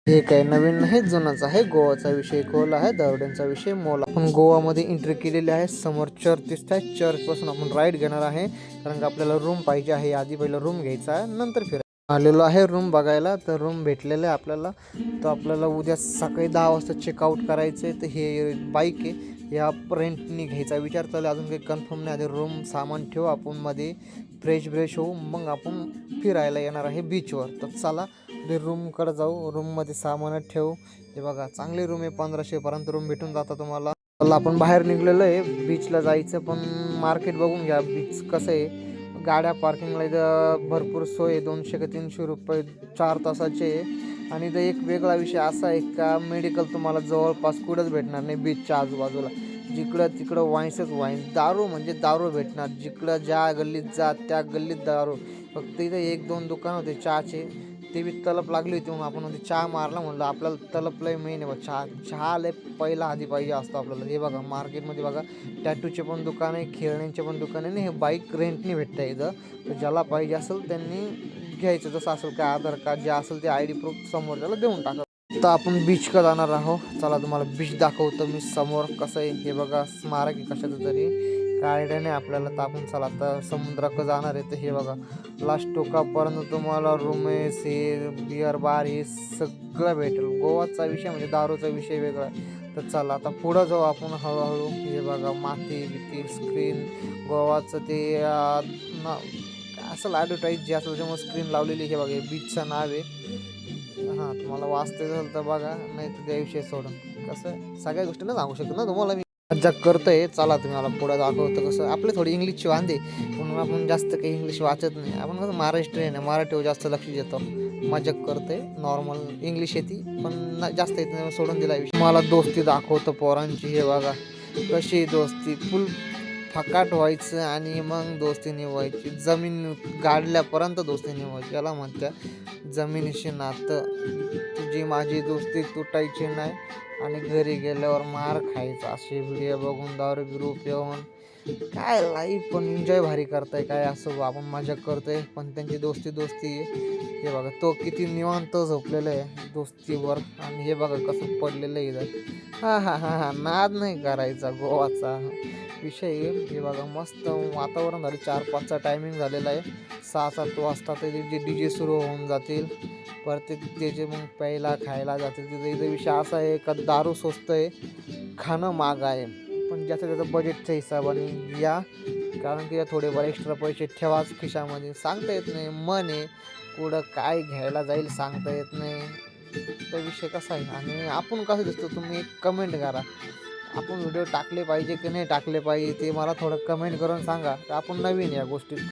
हे काही नवीन नाही, जुनाच आहे. गोवाचा विषय खोल आहे, दरोड्यांचा विषय मोल. आपण गोवामध्ये एंट्री केलेली आहे. समोर चर्च दिसत आहे. चर्च पासून आपण राईट घेणार आहे, कारण की आपल्याला रूम पाहिजे आहे. आधी पहिला रूम घ्यायचा आहे, नंतर फिरायला आलेलो आहे रूम बघायला. तर रूम भेटलेलं आहे आपल्याला. तर आपल्याला उद्या सकाळी 10 वाजता चेकआउट करायचं आहे. तर हे बाईक आहे, या रेंटनी घ्यायचा विचार चालू, अजून काही कन्फर्म नाही. आधी रूम सामान ठेवू आपण मध्ये, फ्रेश होऊ, मग आपण फिरायला येणार आहे बीचवर. तर चला रूमकडे जाऊ. रूममध्ये सामान ठेवू. हे बघा, चांगली रूम आहे. 1500पर्यंत रूम भेटून जातं तुम्हाला. चला आपण बाहेर निघलेलो आहे बीचला जायचं, पण मार्केट बघून घ्या. बीच कसं आहे, गाड्या पार्किंगला इथं भरपूर सोय आहे. 200 का 300 रुपये 4 तासाचे. आणि इथं एक वेगळा विषय असा आहे का, मेडिकल तुम्हाला जवळपास कुठंच भेटणार नाही बीचच्या आजूबाजूला. जिकडं तिकडं वाईन, दारू म्हणजे दारू भेटणार. जिकडं ज्या गल्लीत जा त्या गल्लीत दारू. फक्त इथं 1-2 दुकान होते चहाचे, ते बी तलप लागली होती म्हणून आपण चहा मारला. म्हणलं आपल्याला तलप लय मेन आहे बा, चहा लय पहिला आधी पाहिजे असतो आपल्याला. हे बघा मार्केटमध्ये बघा, टॅटूचे पण दुकान आहे, खेळण्यांचे पण दुकान आहे. आणि हे बाईक रेंटनी भेटतं इथं. तर ज्याला पाहिजे असेल त्यांनी घ्यायचं. जसं असेल काय आधार कार्ड जे असेल ते ID प्रूफ समोरच्याला देऊन टाका. तर आपण बीचकडे जाणार आहोत. चला तुम्हाला बीच दाखवतो मी समोर कसं आहे. हे बघा स्मारक आहे कशाचं तरी, काय आयडिया नाही आपल्याला. तर आपण चला आता समुद्राकडे जाणार आहे. तर हे बघा लास्ट टोकापर्यंत तुम्हाला रूमेस, हे बिअर बार, हे सगळं भेटेल. गोवाचा विषय म्हणजे दारूचा विषय वेगळा. तर चला आता पुढं जाऊ आपण हळूहळू. हे बघा माती बिती, स्क्रीन, गोवाचं ते असं ॲडव्हर्टाईज जे असं त्याच्यामुळे स्क्रीन लावलेली. हे बघा बीचचं नाव आहे. हां, तुम्हाला वाचते झालं तर बघा, नाही तर त्याविषयी सोडून. कसं सगळ्या गोष्टी नाही सांगू शकत ना तुम्हाला मी, मजाक करतोय. चला तुम्हाला पुढं दाखवतो. कसं आपले थोडी इंग्लिशची वांदे, म्हणून आपण जास्त काही इंग्लिश वाचत नाही. आपण कसं महाराष्ट्रीयन आहे, मराठीवर जास्त लक्ष देतो. मजाक करतोय, नॉर्मल इंग्लिश येते पण जास्त येत नाही, सोडून दिला विषय. मला दोस्ती दाखवतो पोरांची. हे बघा कशी दोस्ती, फुल फकाट व्हायचं आणि मग दोस्ती निभवायची. जमीन गाडल्यापर्यंत दोस्ती निभवायची, याला म्हणत्या जमिनीशी नातं. तुझी माझी दोस्ती तुटायची नाही आणि घरी गेल्यावर मार खायचा. असे व्हिडिओ बघून, दारू बिरू पिऊन काय लाईफ पण एन्जॉय भारी करताय. काय असं आपण मजा करतोय, पण त्यांची दोस्ती आहे. हे बघा तो किती निवांत झोपलेलं आहे दोस्तीवर, आणि हे बघा कसं पडलेलं आहे इथं. हा नाद नाही करायचा गोवाचा विषय. हे बघा मस्त वातावरण झालं. 4-5चा टायमिंग झालेला आहे. 6-7 वाजता ते DJ सुरू होऊन जातील. परत त्याचे मग प्यायला खायला जातील. तिथं इथं विषय असा आहे का, दारू स्वस्त आहे, खाणं महाग आहे. पण ज्याचं त्याचं बजेटच्या हिशोबाने या, कारण की थोडेफार एक्स्ट्रा पैसे ठेवाच खिशामध्ये. सांगता येत नाही, मन आहे कुठं काय घ्यायला जाईल सांगता येत नाही. तो विषय कसा आहे. आणि आपण कसं दिसतो तुम्ही एक कमेंट करा. आपण व्हिडिओ टाकले पाहिजे की नाही टाकले पाहिजे ते मला थोडं कमेंट करून सांगा. आपण नवीन या गोष्टीत.